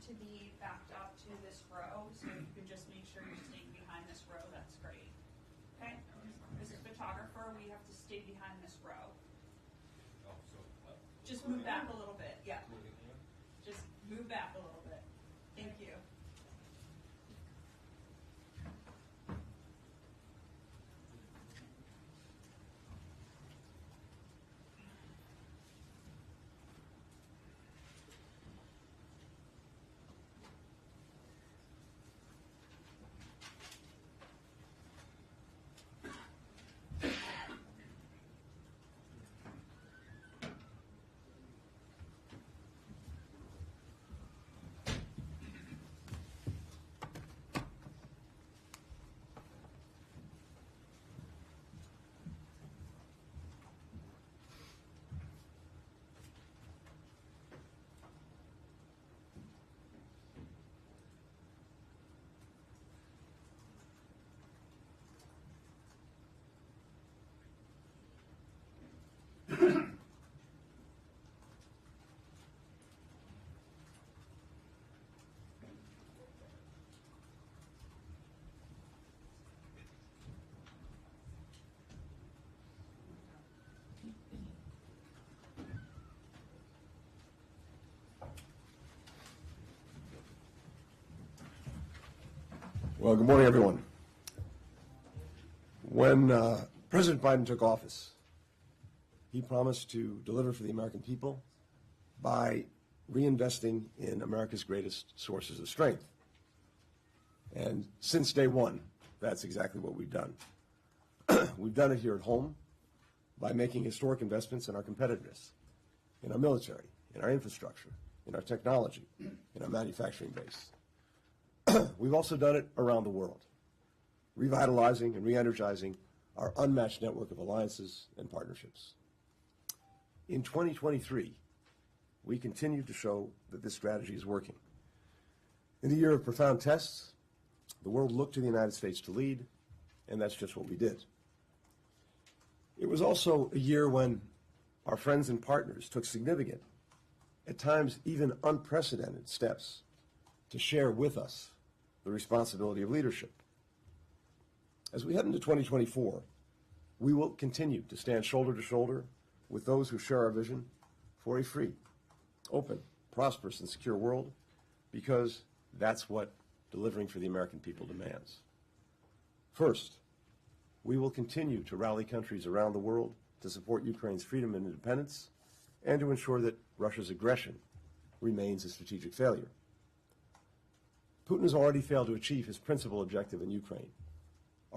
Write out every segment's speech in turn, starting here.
to be backed up to this row, so if you could just make sure you're staying behind this row, that's great. Okay? As a photographer, we have to stay behind this row. Just move back a little bit, yeah. Just move back a little bit. Thank you. Well, good morning, everyone. When President Biden took office, he promised to deliver for the American people by reinvesting in America's greatest sources of strength. And since day one, that's exactly what we've done. We've done it here at home by making historic investments in our competitiveness, in our military, in our infrastructure, in our technology, in our manufacturing base. We've also done it around the world, revitalizing and re-energizing our unmatched network of alliances and partnerships. In 2023, we continue to show that this strategy is working. In the year of profound tests, the world looked to the United States to lead, and that's just what we did. It was also a year when our friends and partners took significant, at times even unprecedented steps to share with us the responsibility of leadership. As we head into 2024, we will continue to stand shoulder to shoulder with those who share our vision for a free, open, prosperous, and secure world, because that's what delivering for the American people demands. First, we will continue to rally countries around the world to support Ukraine's freedom and independence and to ensure that Russia's aggression remains a strategic failure. Putin has already failed to achieve his principal objective in Ukraine,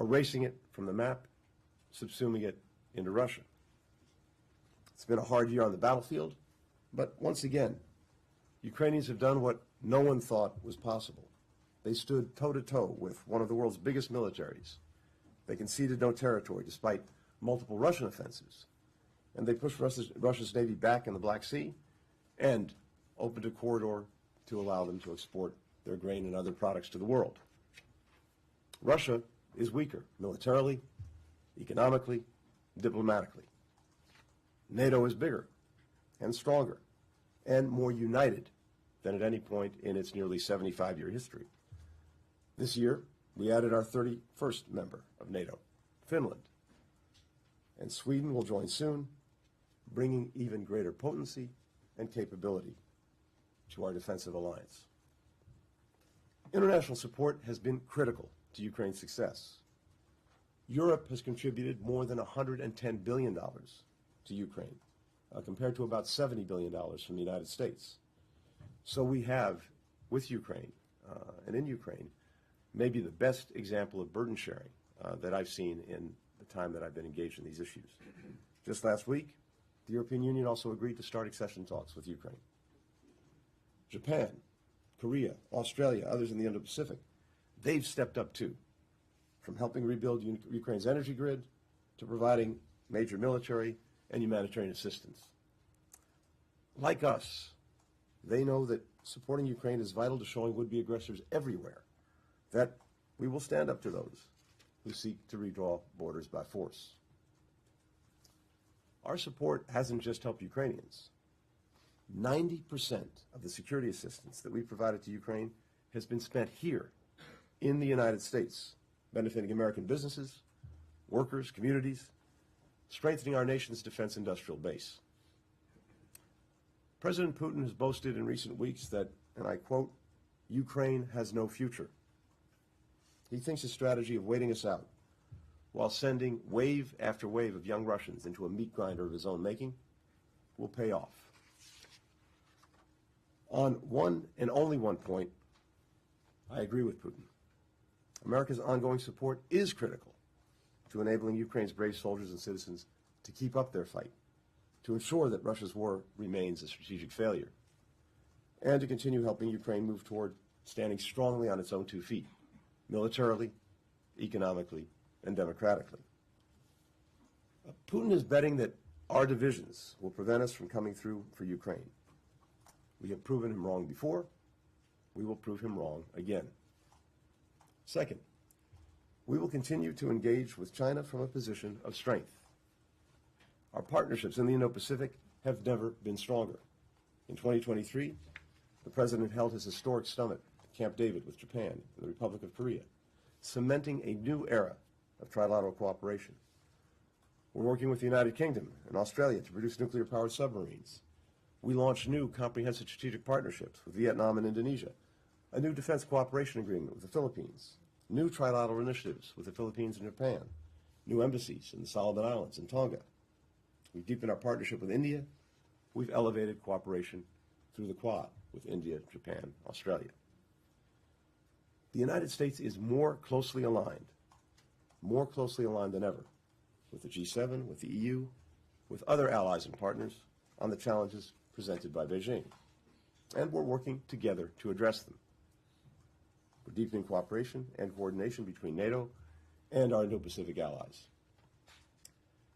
erasing it from the map, subsuming it into Russia. It's been a hard year on the battlefield, but once again, Ukrainians have done what no one thought was possible. They stood toe-to-toe with one of the world's biggest militaries. They conceded no territory despite multiple Russian offensives, and they pushed Russia's Navy back in the Black Sea and opened a corridor to allow them to export their grain and other products to the world. Russia is weaker militarily, economically, diplomatically. NATO is bigger and stronger and more united than at any point in its nearly 75-year history. This year, we added our 31st member of NATO, Finland, and Sweden will join soon, bringing even greater potency and capability to our defensive alliance. International support has been critical to Ukraine's success. Europe has contributed more than $110 billion to Ukraine, compared to about $70 billion from the United States. So we have, with Ukraine and in Ukraine, maybe the best example of burden sharing that I've seen in the time that I've been engaged in these issues. Just last week, the European Union also agreed to start accession talks with Ukraine. Japan, Korea, Australia, others in the Indo-Pacific, they've stepped up too, from helping rebuild Ukraine's energy grid to providing major military and humanitarian assistance. Like us, they know that supporting Ukraine is vital to showing would-be aggressors everywhere that we will stand up to those who seek to redraw borders by force. Our support hasn't just helped Ukrainians. 90% of the security assistance that we provided to Ukraine has been spent here in the United States, benefiting American businesses, workers, communities, strengthening our nation's defense industrial base. President Putin has boasted in recent weeks that, and I quote, Ukraine has no future. He thinks his strategy of waiting us out while sending wave after wave of young Russians into a meat grinder of his own making will pay off. On one and only one point, I agree with Putin. America's ongoing support is critical to enabling Ukraine's brave soldiers and citizens to keep up their fight, to ensure that Russia's war remains a strategic failure, and to continue helping Ukraine move toward standing strongly on its own 2 feet, militarily, economically, and democratically. Putin is betting that our divisions will prevent us from coming through for Ukraine. We have proven him wrong before. We will prove him wrong again. Second, we will continue to engage with China from a position of strength. Our partnerships in the Indo-Pacific have never been stronger. In 2023, the President held his historic summit at Camp David with Japan and the Republic of Korea, cementing a new era of trilateral cooperation. We're working with the United Kingdom and Australia to produce nuclear-powered submarines. We launched new comprehensive strategic partnerships with Vietnam and Indonesia, a new defense cooperation agreement with the Philippines, new trilateral initiatives with the Philippines and Japan, new embassies in the Solomon Islands and Tonga. We've deepened our partnership with India. We've elevated cooperation through the Quad with India, Japan, Australia. The United States is more closely aligned than ever with the G7, with the EU, with other allies and partners on the challenges presented by Beijing. And we're working together to address them. We're deepening cooperation and coordination between NATO and our Indo-Pacific allies.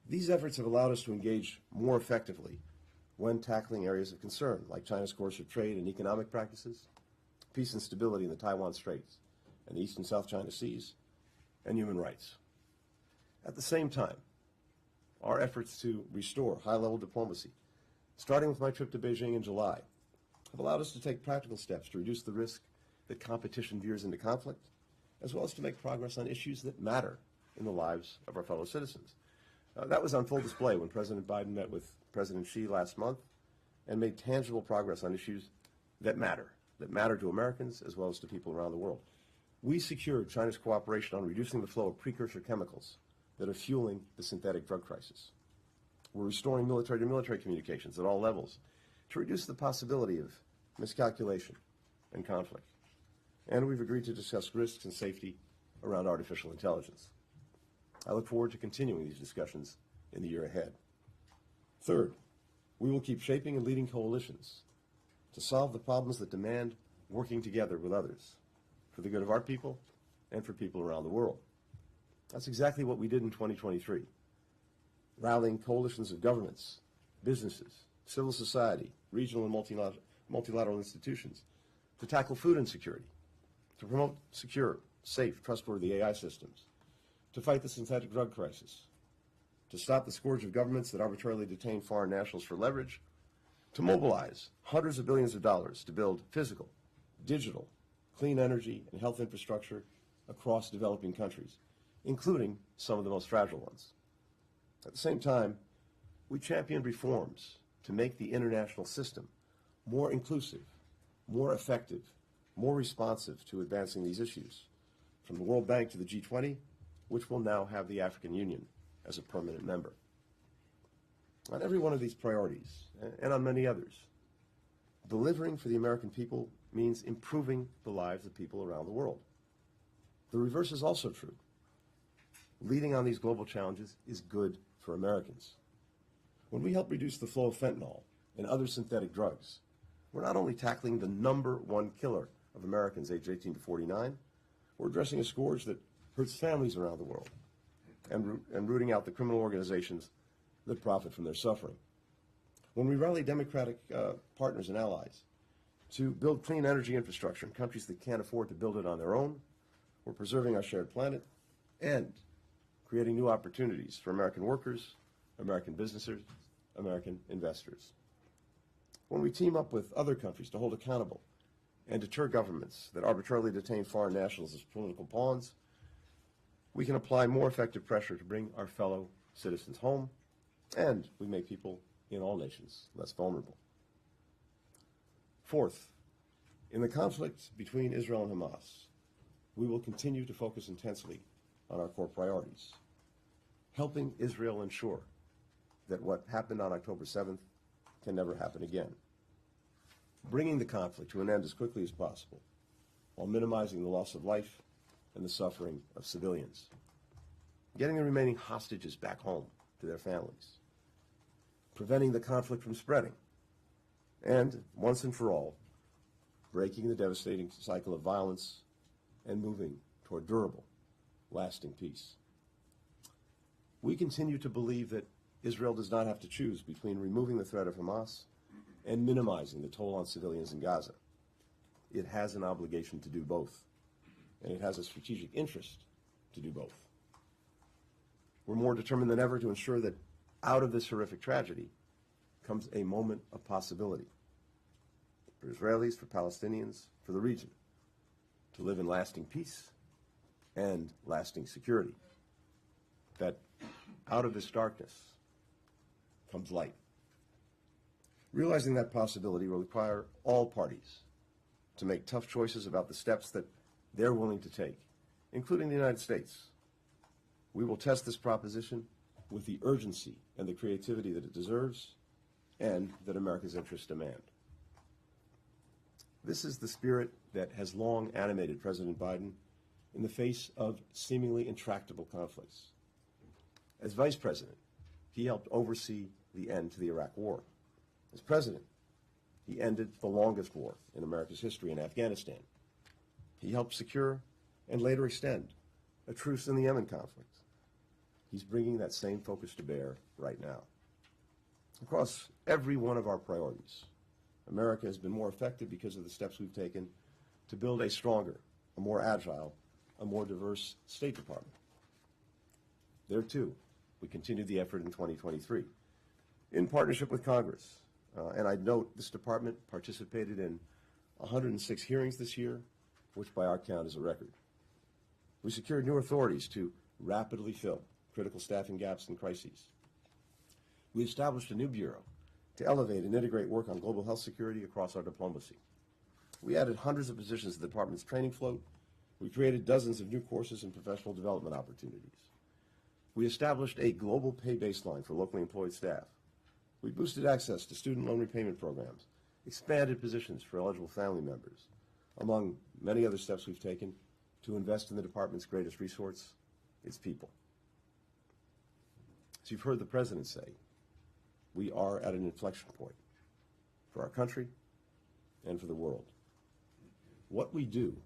These efforts have allowed us to engage more effectively when tackling areas of concern, like China's coercive trade and economic practices, peace and stability in the Taiwan Straits and the East and South China Seas, and human rights. At the same time, our efforts to restore high-level diplomacy, starting with my trip to Beijing in July, have allowed us to take practical steps to reduce the risk that competition veers into conflict, as well as to make progress on issues that matter in the lives of our fellow citizens. That was on full display when President Biden met with President Xi last month and made tangible progress on issues that matter to Americans as well as to people around the world. We secured China's cooperation on reducing the flow of precursor chemicals that are fueling the synthetic drug crisis. We're restoring military-to-military communications at all levels to reduce the possibility of miscalculation and conflict. And we've agreed to discuss risks and safety around artificial intelligence. I look forward to continuing these discussions in the year ahead. Third, we will keep shaping and leading coalitions to solve the problems that demand working together with others for the good of our people and for people around the world. That's exactly what we did in 2023, rallying coalitions of governments, businesses, civil society, regional and multilateral institutions to tackle food insecurity, to promote secure, safe, trustworthy AI systems, to fight the synthetic drug crisis, to stop the scourge of governments that arbitrarily detain foreign nationals for leverage, to mobilize hundreds of billions of dollars to build physical, digital, clean energy and health infrastructure across developing countries, including some of the most fragile ones. At the same time, we championed reforms to make the international system more inclusive, more effective, more responsive to advancing these issues, from the World Bank to the G20, which will now have the African Union as a permanent member. On every one of these priorities, and on many others, delivering for the American people means improving the lives of people around the world. The reverse is also true. Leading on these global challenges is good for Americans. When we help reduce the flow of fentanyl and other synthetic drugs, we're not only tackling the #1 killer of Americans aged 18 to 49, we're addressing a scourge that hurts families around the world and rooting out the criminal organizations that profit from their suffering. When we rally democratic partners and allies to build clean energy infrastructure in countries that can't afford to build it on their own, we're preserving our shared planet and creating new opportunities for American workers, American businesses, American investors. when we team up with other countries to hold accountable and deter governments that arbitrarily detain foreign nationals as political pawns, we can apply more effective pressure to bring our fellow citizens home, and we make people in all nations less vulnerable. Fourth, in the conflict between Israel and Hamas, we will continue to focus intensely on our core priorities, helping Israel ensure that what happened on October 7th can never happen again, bringing the conflict to an end as quickly as possible while minimizing the loss of life and the suffering of civilians, getting the remaining hostages back home to their families, preventing the conflict from spreading, and, once and for all, breaking the devastating cycle of violence and moving toward durable, lasting peace. We continue to believe that Israel does not have to choose between removing the threat of Hamas and minimizing the toll on civilians in Gaza. It has an obligation to do both, and it has a strategic interest to do both. We're more determined than ever to ensure that out of this horrific tragedy comes a moment of possibility for Israelis, for Palestinians, for the region, to live in lasting peace and lasting security. That out of this darkness comes light. Realizing that possibility will require all parties to make tough choices about the steps that they're willing to take, including the United States. We will test this proposition with the urgency and the creativity that it deserves and that America's interests demand. This is the spirit that has long animated President Biden in the face of seemingly intractable conflicts. As Vice President, he helped oversee the end to the Iraq War. As President, he ended the longest war in America's history in Afghanistan. He helped secure and later extend a truce in the Yemen conflict. He's bringing that same focus to bear right now. Across every one of our priorities, America has been more effective because of the steps we've taken to build a stronger, a more agile, a more diverse State Department. There, too, we continued the effort in 2023 in partnership with Congress. And I'd note this department participated in 106 hearings this year, which by our count is a record. We secured new authorities to rapidly fill critical staffing gaps and crises. We established a new bureau to elevate and integrate work on global health security across our diplomacy. We added hundreds of positions to the department's training float. We created dozens of new courses and professional development opportunities. We established a global pay baseline for locally employed staff. We boosted access to student loan repayment programs, expanded positions for eligible family members, among many other steps we've taken to invest in the department's greatest resource, its people. As you've heard the President say, we are at an inflection point for our country and for the world. What we do,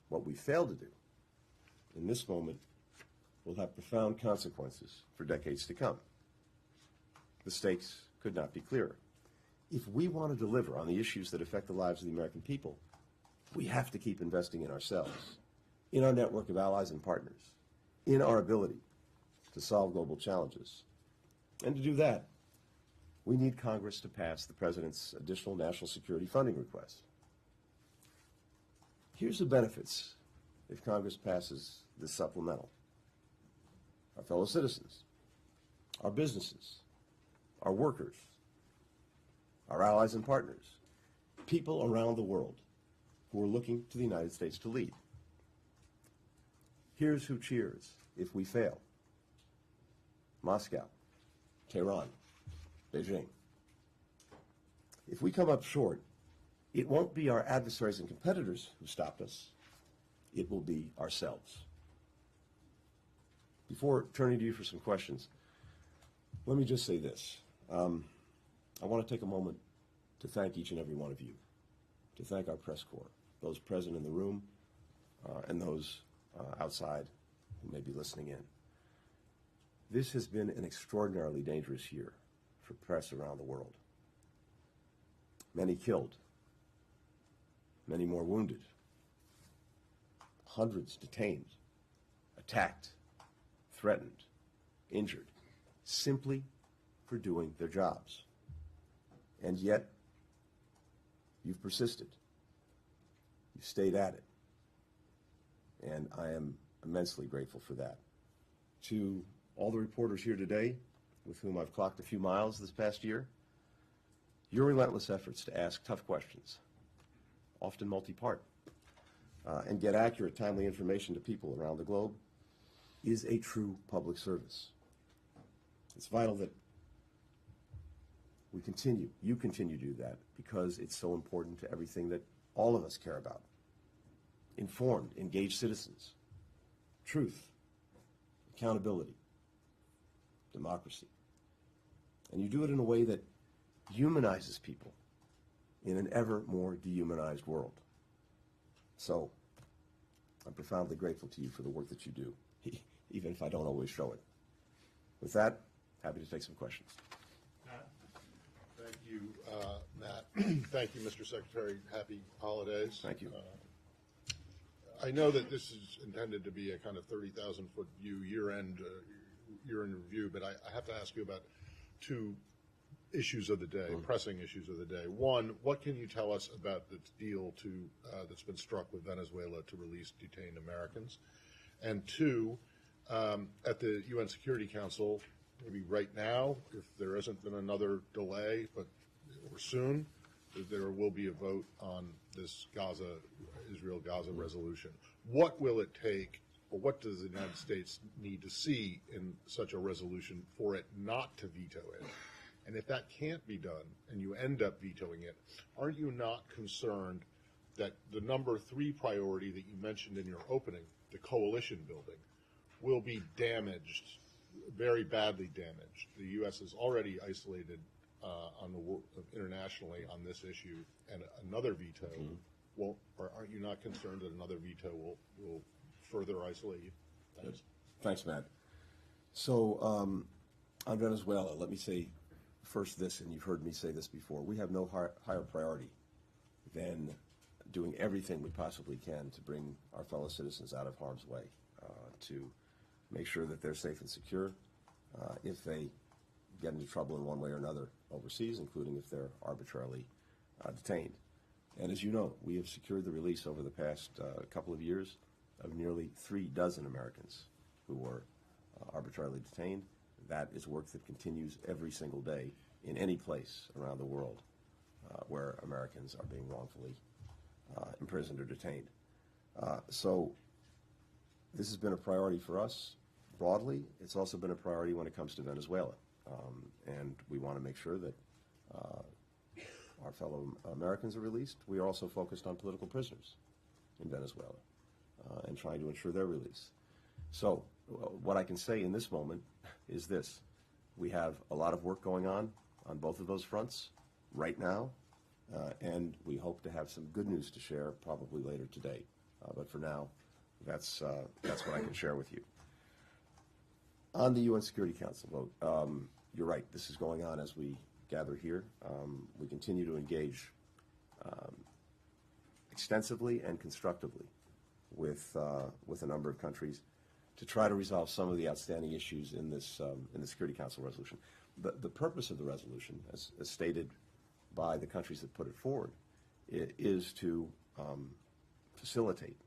what we fail to do in this moment will have profound consequences for decades to come. The stakes could not be clearer. If we want to deliver on the issues that affect the lives of the American people, we have to keep investing in ourselves, in our network of allies and partners, in our ability to solve global challenges. And to do that, we need Congress to pass the President's additional national security funding request. Here's the benefits if Congress passes this supplemental. Our fellow citizens, our businesses, our workers, our allies and partners, people around the world who are looking to the United States to lead. Here's who cheers if we fail: Moscow, Tehran, Beijing. If we come up short, it won't be our adversaries and competitors who stopped us. It will be ourselves. Before turning to you for some questions, let me just say this. I want to take a moment to thank each and every one of you, to thank our press corps, those present in the room and those outside who may be listening in. This has been an extraordinarily dangerous year for press around the world. Many killed, many more wounded, hundreds detained, attacked, threatened, injured, simply for doing their jobs. And yet, you've persisted. You've stayed at it. And I am immensely grateful for that. To all the reporters here today, with whom I've clocked a few miles this past year, your relentless efforts to ask tough questions, often multi-part, and get accurate, timely information to people around the globe is a true public service. It's vital that you continue to do that, because it's so important to everything that all of us care about. Informed, engaged citizens, truth, accountability, democracy. And you do it in a way that humanizes people in an ever more dehumanized world. So, I'm profoundly grateful to you for the work that you do, even if I don't always show it. With that, happy to take some questions. Thank you, Matt. Thank you, Mr. Secretary. Happy holidays. Thank you. I know that this is intended to be a kind of 30,000-foot view, year-end review, but I have to ask you about two issues of the day, pressing issues of the day. One, what can you tell us about the deal that's been struck with Venezuela to release detained Americans? And two, at the UN Security Council, maybe right now, if there hasn't been another delay, or soon, there will be a vote on this Israel-Gaza resolution. What will it take, or what does the United States need to see in such a resolution for it not to veto it? And if that can't be done, and you end up vetoing it, aren't you not concerned that the number 3 priority that you mentioned in your opening, the coalition building, will be damaged, very badly damaged? The U.S. is already isolated internationally on this issue, and another veto won't, or aren't you not concerned that another veto will further isolate you? Thanks. Thanks, Matt. So, on Venezuela, let me say first this, and you've heard me say this before, we have no higher priority than doing everything we possibly can to bring our fellow citizens out of harm's way, to make sure that they're safe and secure if they get into trouble in one way or another overseas, including if they're arbitrarily detained. And as you know, we have secured the release over the past couple of years of nearly 3 dozen Americans who were arbitrarily detained. That is work that continues every single day in any place around the world where Americans are being wrongfully imprisoned or detained. So this has been a priority for us broadly. It's also been a priority when it comes to Venezuela. And we want to make sure that our fellow Americans are released. We are also focused on political prisoners in Venezuela and trying to ensure their release. So what I can say in this moment is this. We have a lot of work going on both of those fronts right now, and we hope to have some good news to share probably later today. But for now, that's what I can share with you. On the UN Security Council vote, you're right. This is going on as we gather here. We continue to engage extensively and constructively with a number of countries to try to resolve some of the outstanding issues in the Security Council resolution. The purpose of the resolution, as stated by the countries that put it forward, is to facilitate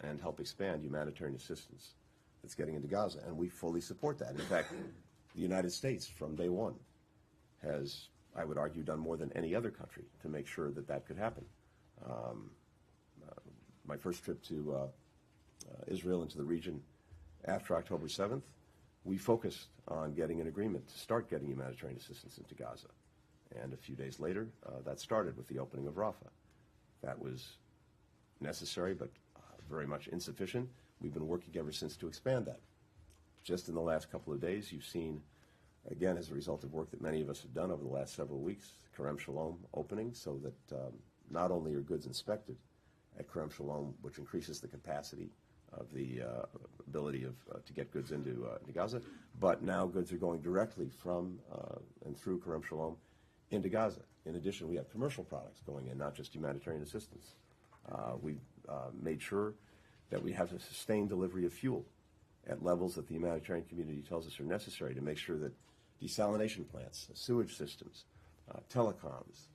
and help expand humanitarian assistance that's getting into Gaza, and we fully support that. In fact, the United States, from day one, has, I would argue, done more than any other country to make sure that that could happen. My first trip to Israel and to the region after October 7th, we focused on getting an agreement to start getting humanitarian assistance into Gaza. And a few days later, that started with the opening of Rafah. That was necessary, but very much insufficient. We've been working ever since to expand that. Just in the last couple of days, you've seen, again, as a result of work that many of us have done over the last several weeks, Kerem Shalom opening, so that not only are goods inspected at Kerem Shalom, which increases the capacity of the ability to get goods into Gaza, but now goods are going directly from and through Kerem Shalom into Gaza. In addition, we have commercial products going in, not just humanitarian assistance. We've made sure that we have a sustained delivery of fuel at levels that the humanitarian community tells us are necessary to make sure that desalination plants, sewage systems, telecoms,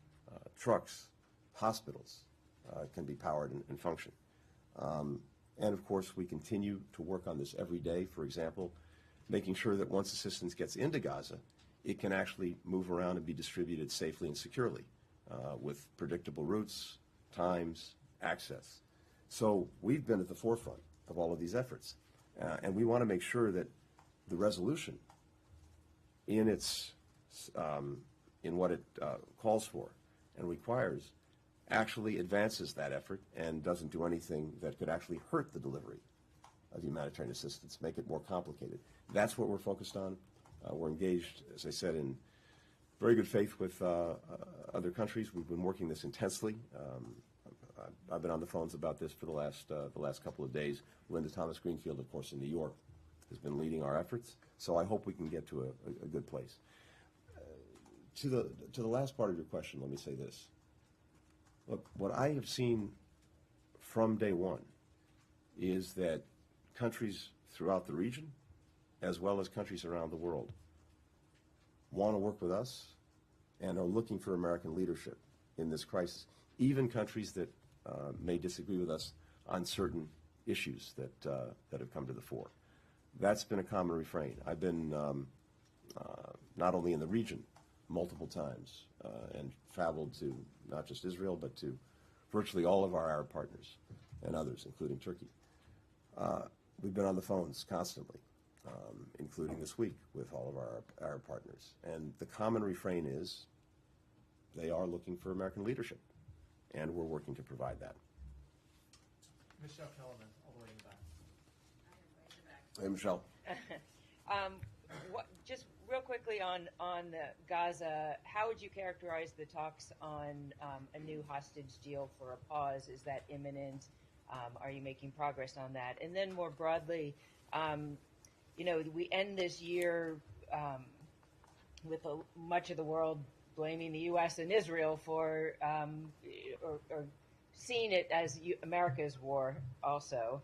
trucks, hospitals can be powered and function. And of course, we continue to work on this every day. For example, making sure that once assistance gets into Gaza, it can actually move around and be distributed safely and securely with predictable routes, times, access. So we've been at the forefront of all of these efforts. And we want to make sure that the resolution in its in what it calls for and requires actually advances that effort and doesn't do anything that could actually hurt the delivery of humanitarian assistance, make it more complicated. That's what we're focused on. We're engaged, as I said, in very good faith with other countries. We've been working this intensely. I've been on the phones about this for the last couple of days. Linda Thomas Greenfield, of course, in New York, has been leading our efforts. So I hope we can get to a good place. To the last part of your question, let me say this. Look, what I have seen from day one is that countries throughout the region, as well as countries around the world, want to work with us and are looking for American leadership in this crisis. Even countries that may disagree with us on certain issues that have come to the fore. That's been a common refrain. I've been not only in the region multiple times and traveled to not just Israel, but to virtually all of our Arab partners and others, including Turkey. We've been on the phones constantly, including this week with all of our Arab partners. And the common refrain is they are looking for American leadership, and we're working to provide that. Michelle Kellerman, all the way in the back. Hey, Michelle. Just real quickly on Gaza, how would you characterize the talks on a new hostage deal for a pause? Is that imminent? Are you making progress on that? And then more broadly, we end this year with much of the world blaming the U.S. and Israel for or seeing it as America's war also.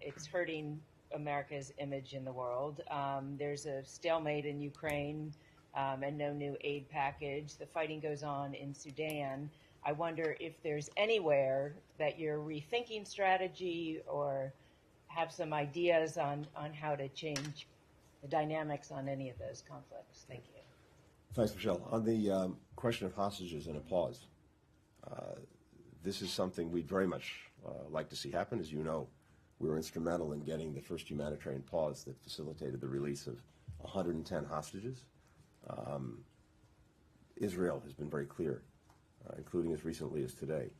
It's hurting America's image in the world. There's a stalemate in Ukraine and no new aid package. The fighting goes on in Sudan. I wonder if there's anywhere that you're rethinking strategy or have some ideas on how to change the dynamics on any of those conflicts. Thank you. Thanks, Michelle. On the question of hostages and a pause, this is something we'd very much like to see happen. As you know, we were instrumental in getting the first humanitarian pause that facilitated the release of 110 hostages. Israel has been very clear, including as recently as today,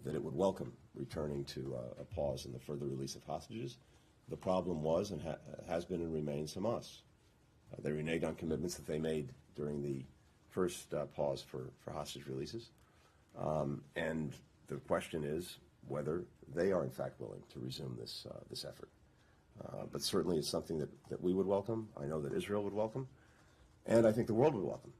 that it would welcome returning to a pause in the further release of hostages. The problem was and has been and remains Hamas. They reneged on commitments that they made during the first pause for hostage releases. And the question is whether they are in fact willing to resume this effort. But certainly it's something that we would welcome. I know that Israel would welcome. And I think the world would welcome.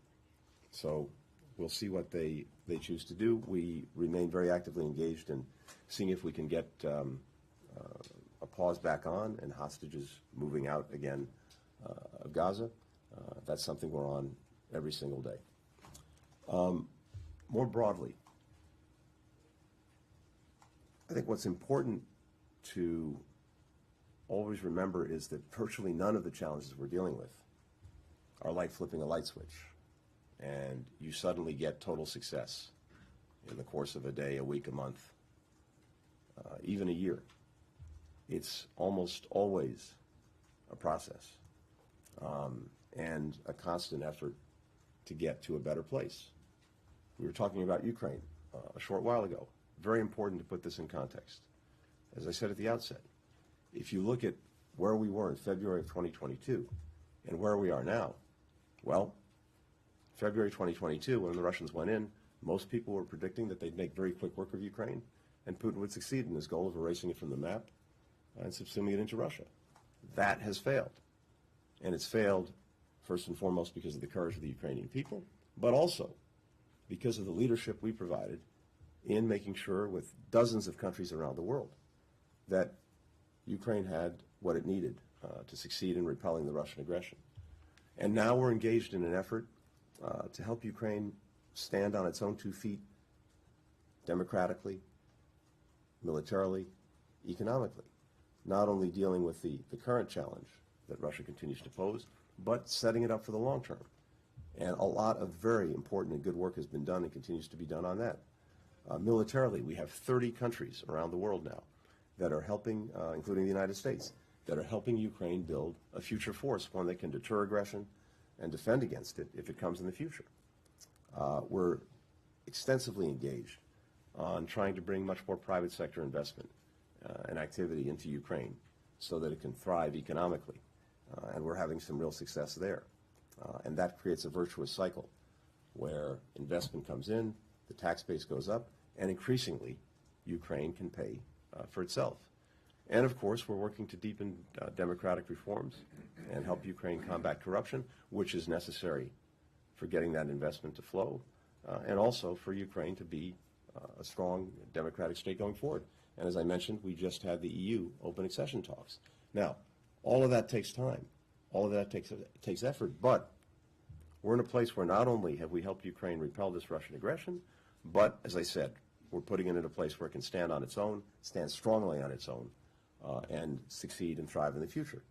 So we'll see what they choose to do. We remain very actively engaged in seeing if we can get a pause back on and hostages moving out again of Gaza. That's something we're on every single day. More broadly, I think what's important to always remember is that virtually none of the challenges we're dealing with are like flipping a light switch and you suddenly get total success in the course of a day, a week, a month, even a year. It's almost always a process and a constant effort to get to a better place. We were talking about Ukraine a short while ago. Very important to put this in context. As I said at the outset, if you look at where we were in February of 2022 and where we are now, well, February 2022, when the Russians went in, most people were predicting that they'd make very quick work of Ukraine and Putin would succeed in his goal of erasing it from the map and subsuming it into Russia. That has failed. And it's failed first and foremost because of the courage of the Ukrainian people, but also because of the leadership we provided in making sure with dozens of countries around the world that Ukraine had what it needed to succeed in repelling the Russian aggression. And now we're engaged in an effort to help Ukraine stand on its own 2 feet democratically, militarily, economically, not only dealing with the current challenge that Russia continues to pose, but setting it up for the long term. And a lot of very important and good work has been done and continues to be done on that. Militarily, we have 30 countries around the world now that are helping, including the United States, that are helping Ukraine build a future force, one that can deter aggression and defend against it if it comes in the future. We're extensively engaged on trying to bring much more private sector investment and activity into Ukraine so that it can thrive economically. And we're having some real success there. And that creates a virtuous cycle where investment comes in, the tax base goes up, and increasingly Ukraine can pay for itself. And of course, we're working to deepen democratic reforms and help Ukraine combat corruption, which is necessary for getting that investment to flow, and also for Ukraine to be a strong democratic state going forward. And as I mentioned, we just had the EU open accession talks. Now, all of that takes time. All of that takes effort, but we're in a place where not only have we helped Ukraine repel this Russian aggression, but, as I said, we're putting it in a place where it can stand on its own, stand strongly on its own, and succeed and thrive in the future.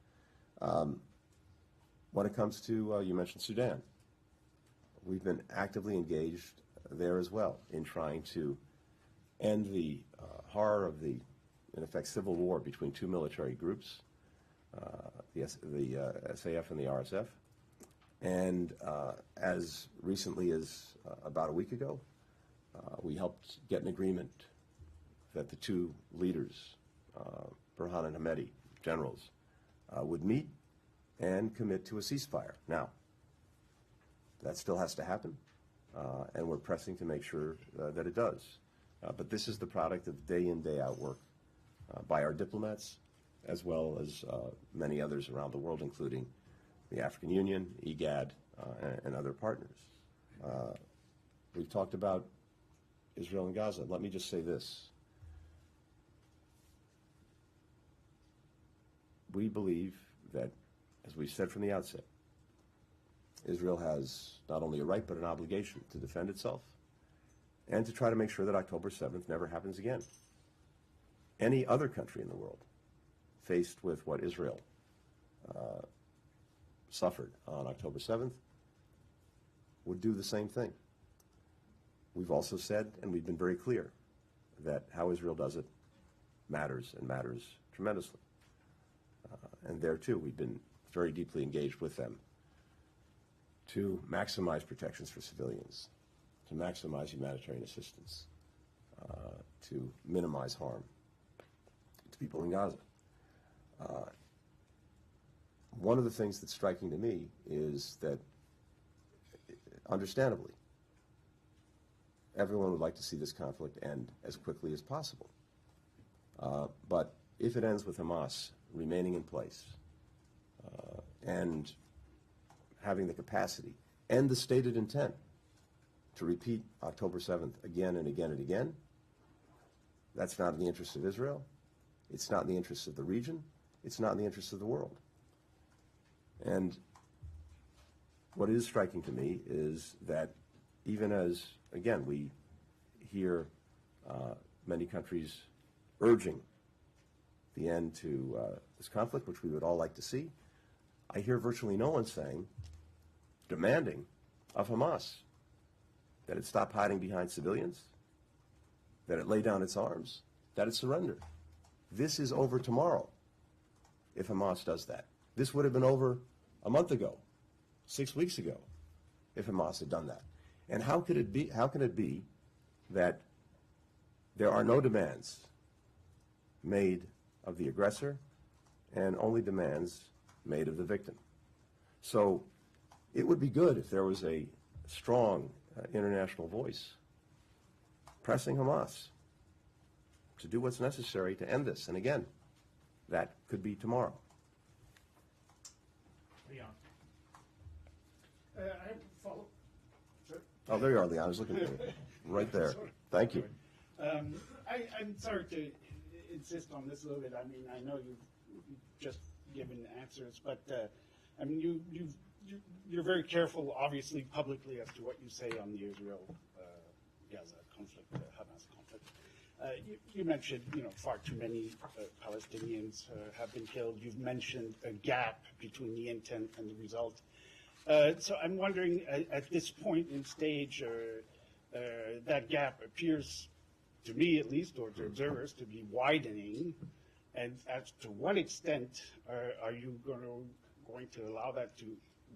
When it comes to, you mentioned Sudan, we've been actively engaged there as well in trying to end the horror of the, in effect, civil war between 2 military groups, the SAF and the RSF. And as recently as about a week ago, we helped get an agreement that the 2 leaders, Burhan and Hamedi, generals, would meet and commit to a ceasefire. Now, that still has to happen, and we're pressing to make sure that it does. But this is the product of day in, day out work by our diplomats, as well as many others around the world, including the African Union, IGAD, and other partners. We've talked about Israel and Gaza. Let me just say this. We believe that, as we said from the outset, Israel has not only a right but an obligation to defend itself and to try to make sure that October 7th never happens again. Any other country in the world faced with what Israel suffered on October 7th would do the same thing. We've also said, and we've been very clear, that how Israel does it matters, and matters tremendously. And there, too, we've been very deeply engaged with them to maximize protections for civilians, to maximize humanitarian assistance, to minimize harm to people in Gaza. One of the things that's striking to me is that, understandably, everyone would like to see this conflict end as quickly as possible. But if it ends with Hamas remaining in place and having the capacity and the stated intent to repeat October 7th again and again and again, that's not in the interests of Israel. It's not in the interests of the region. It's not in the interests of the world. And what is striking to me is that even as, again, we hear many countries urging the end to this conflict, which we would all like to see, I hear virtually no one saying, demanding of Hamas that it stop hiding behind civilians, that it lay down its arms, that it surrender. This is over tomorrow if Hamas does that. This would have been over a month ago, 6 weeks ago, if Hamas had done that. And how can it be that there are no demands made of the aggressor and only demands made of the victim? So it would be good if there was a strong international voice pressing Hamas to do what's necessary to end this. And again, that could be tomorrow. Leon. I have a follow. Sure. Oh, there you are, Leon. I was looking for you. Right there. Sorry. Thank you. I'm sorry to insist on this a little bit. I mean, I know you've just given answers, but I mean, you've you're very careful, obviously, publicly as to what you say on the Israel-Gaza conflict, Hamas conflict. You mentioned, far too many Palestinians have been killed. You've mentioned a gap between the intent and the result. So I'm wondering, at this point in stage, that gap appears, to me at least, or to observers, to be widening. And as to what extent are you going to allow that to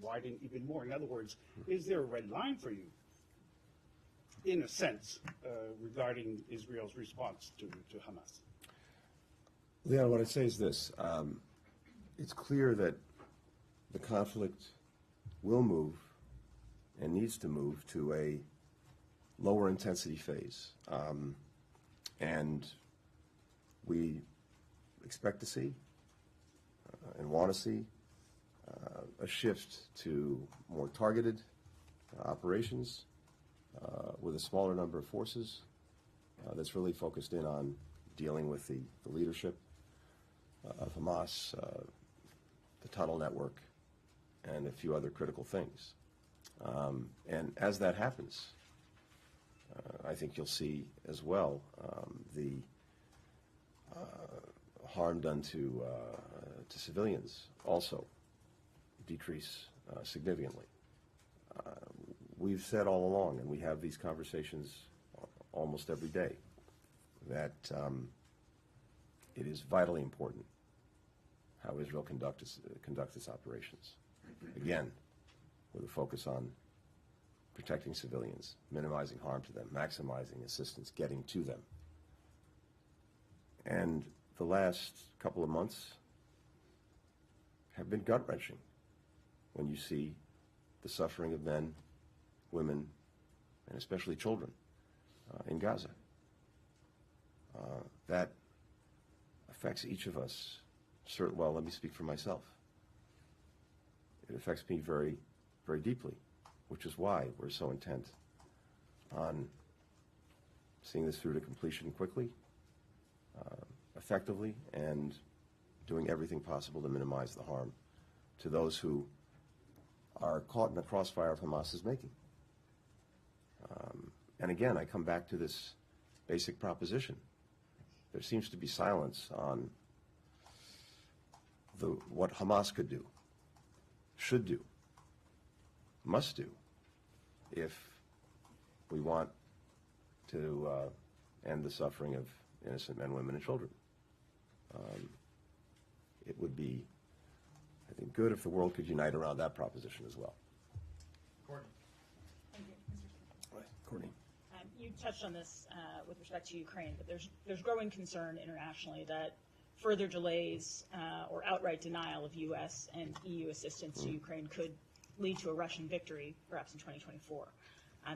widen even more? In other words, is there a red line for you, in a sense, regarding Israel's response to Hamas? Leon, what I'd say is this. It's clear that the conflict will move and needs to move to a lower intensity phase. And we expect to see and want to see a shift to more targeted operations with a smaller number of forces that's really focused in on dealing with the leadership of Hamas, the tunnel network, and a few other critical things. And as that happens, I think you'll see as well the harm done to civilians also decrease significantly. We've said all along, and we have these conversations almost every day, that it is vitally important how Israel conduct its operations. Again, with a focus on protecting civilians, minimizing harm to them, maximizing assistance getting to them. And the last couple of months have been gut-wrenching when you see the suffering of men, women, and especially children in Gaza. That affects each of us. Well, let me speak for myself. It affects me very, very deeply, which is why we're so intent on seeing this through to completion quickly, effectively, and doing everything possible to minimize the harm to those who are caught in the crossfire of Hamas's making. And again, I come back to this basic proposition. There seems to be silence on what Hamas could do, should do, must do, if we want to end the suffering of innocent men, women, and children. It would be, I think, good if the world could unite around that proposition as well. Courtney. Thank you, Mr. Right. Courtney. You touched on this with respect to Ukraine, but there's growing concern internationally that further delays or outright denial of U.S. and EU assistance to Ukraine could lead to a Russian victory, perhaps in 2024.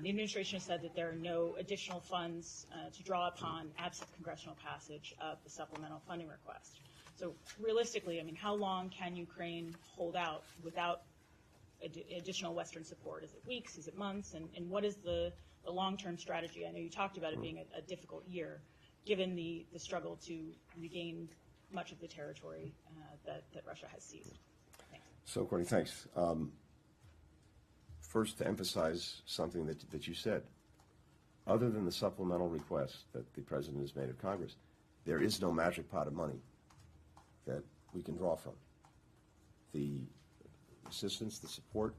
The administration has said that there are no additional funds to draw upon absent congressional passage of the supplemental funding request. So realistically, I mean, how long can Ukraine hold out without additional Western support? Is it weeks? Is it months? And what is the long-term strategy? I know you talked about it being a difficult year, given the struggle to regain much of the territory that Russia has seized. Thanks. So, Courtney, thanks. First, to emphasize something that you said. Other than the supplemental request that the President has made of Congress, there is no magic pot of money that we can draw from. The assistance, the support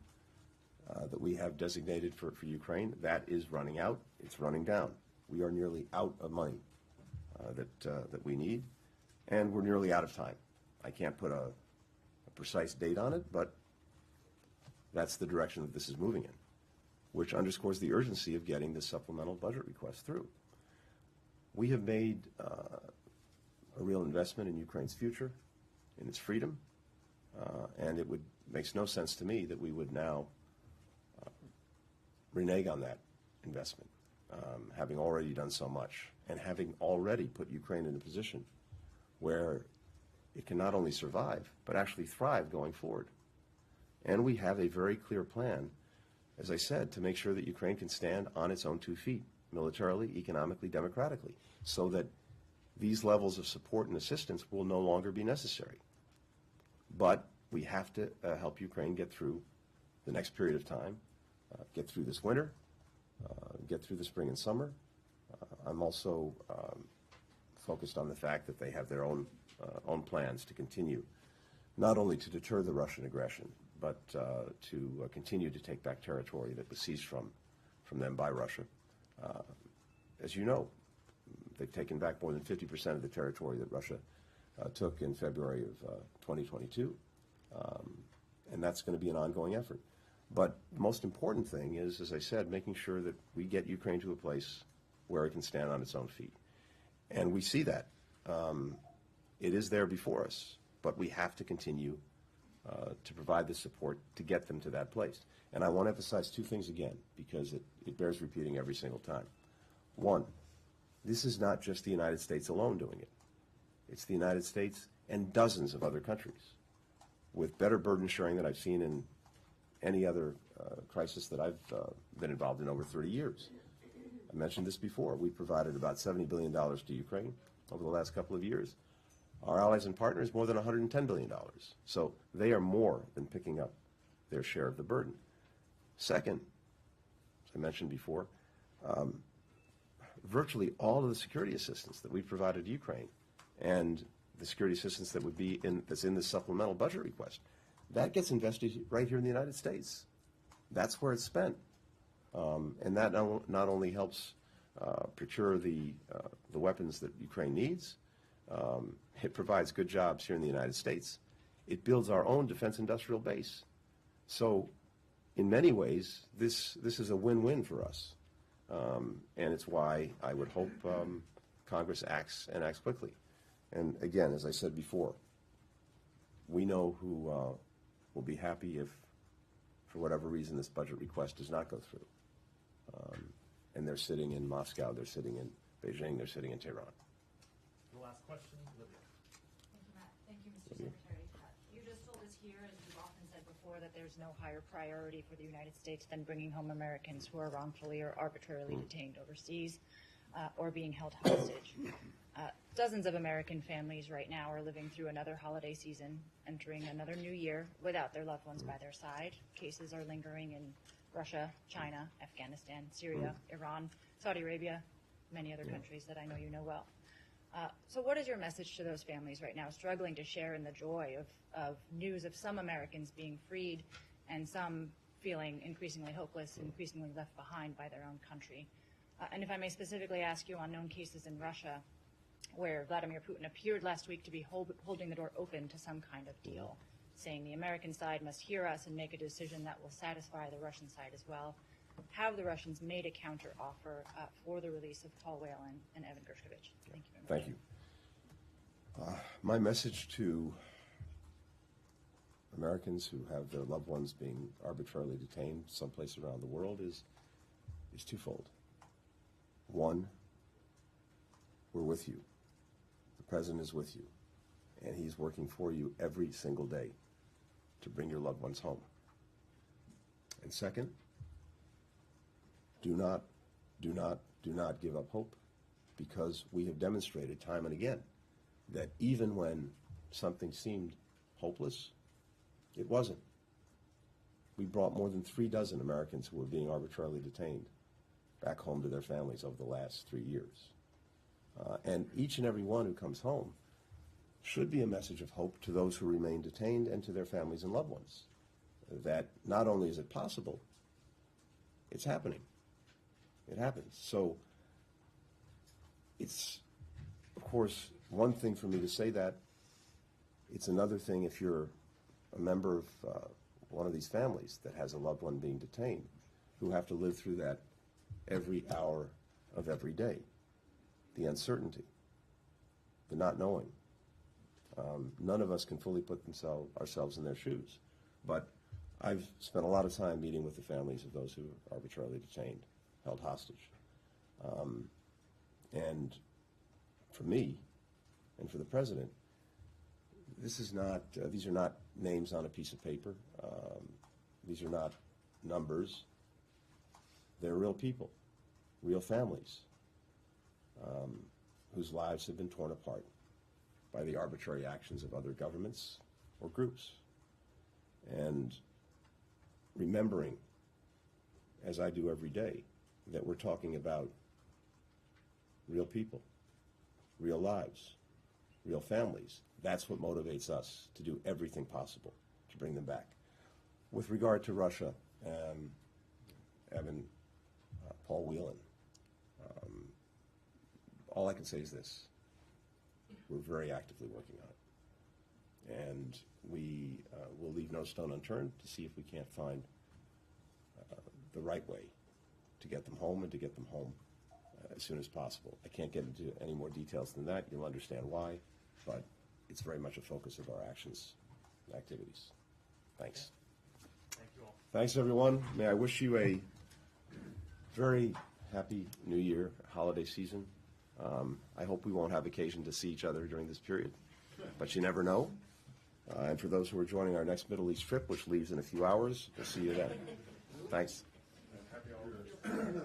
that we have designated for Ukraine, that is running out. It's running down. We are nearly out of money that we need, and we're nearly out of time. I can't put a precise date on it, but that's the direction that this is moving in, which underscores the urgency of getting this supplemental budget request through. We have made a real investment in Ukraine's future, in its freedom, and it makes no sense to me that we would now renege on that investment, having already done so much, and having already put Ukraine in a position where it can not only survive, but actually thrive going forward. And we have a very clear plan, as I said, to make sure that Ukraine can stand on its own 2 feet, militarily, economically, democratically, so that these levels of support and assistance will no longer be necessary. But we have to help Ukraine get through the next period of time, get through this winter, get through the spring and summer. I'm also focused on the fact that they have their own plans to continue, not only to deter the Russian aggression, but to continue to take back territory that was seized from them by Russia. As you know, they've taken back more than 50% of the territory that Russia took in February of 2022, and that's going to be an ongoing effort. But the most important thing is, as I said, making sure that we get Ukraine to a place where it can stand on its own feet. And we see that. It is there before us, but we have to continue to provide the support to get them to that place. And I want to emphasize two things again, because it bears repeating every single time. One, this is not just the United States alone doing it. It's the United States and dozens of other countries with better burden sharing than I've seen in any other crisis that I've been involved in over 30 years. I mentioned this before. We provided about $70 billion to Ukraine over the last couple of years. Our allies and partners, more than $110 billion. So they are more than picking up their share of the burden. Second, as I mentioned before, virtually all of the security assistance that we provided to Ukraine and the security assistance that would be that's in the supplemental budget request, that gets invested right here in the United States. That's where it's spent. And that not only helps procure the weapons that Ukraine needs, it provides good jobs here in the United States. It builds our own defense industrial base. So in many ways, this is a win-win for us. And it's why I would hope Congress acts quickly. And again, as I said before, we know who will be happy if, for whatever reason, this budget request does not go through. And they're sitting in Moscow, they're sitting in Beijing, they're sitting in Tehran. The last question, Libya. Thank you, Matt. Thank you, Mr. Secretary. You just told us here, as you've often said before, that there's no higher priority for the United States than bringing home Americans who are wrongfully or arbitrarily detained overseas or being held hostage. Dozens of American families right now are living through another holiday season, entering another new year without their loved ones by their side. Cases are lingering in Russia, China, Afghanistan, Syria, Iran, Saudi Arabia, many other countries that I know you know well. So what is your message to those families right now struggling to share in the joy of news of some Americans being freed and some feeling increasingly hopeless, increasingly left behind by their own country? And if I may specifically ask you on known cases in Russia where Vladimir Putin appeared last week to be holding the door open to some kind of deal, saying the American side must hear us and make a decision that will satisfy the Russian side as well. Have the Russians made a counter-offer for the release of Paul Whelan and Evan Gershkovich? Thank you very much. Thank you. My message to Americans who have their loved ones being arbitrarily detained someplace around the world is twofold. One, we're with you. The President is with you, and he's working for you every single day to bring your loved ones home. And second, do not give up hope, because we have demonstrated time and again that even when something seemed hopeless, it wasn't. We brought more than 36 Americans who were being arbitrarily detained back home to their families over the last 3 years. And each and every one who comes home should be a message of hope to those who remain detained and to their families and loved ones, that not only is it possible, it's happening. It happens. So it's, of course, one thing for me to say that. It's another thing if you're a member of one of these families that has a loved one being detained, who have to live through that every hour of every day. The uncertainty, the not knowing. None of us can fully put ourselves in their shoes. But I've spent a lot of time meeting with the families of those who are arbitrarily detained, held hostage. And for me, and for the President, these are not names on a piece of paper. These are not numbers. They're real people, real families, whose lives have been torn apart by the arbitrary actions of other governments or groups. And remembering, as I do every day, that we're talking about real people, real lives, real families. That's what motivates us to do everything possible to bring them back. With regard to Russia, Evan, Paul Whelan, all I can say is this: we're very actively working on it, and we will leave no stone unturned to see if we can't find the right way to get them home and to get them home as soon as possible. I can't get into any more details than that. You'll understand why, but it's very much a focus of our actions and activities. Thanks. Thank you all. Thanks, everyone. May I wish you a very happy New Year holiday season. I hope we won't have occasion to see each other during this period, but you never know. And for those who are joining our next Middle East trip, which leaves in a few hours, we'll see you then. Thanks. Happy holidays.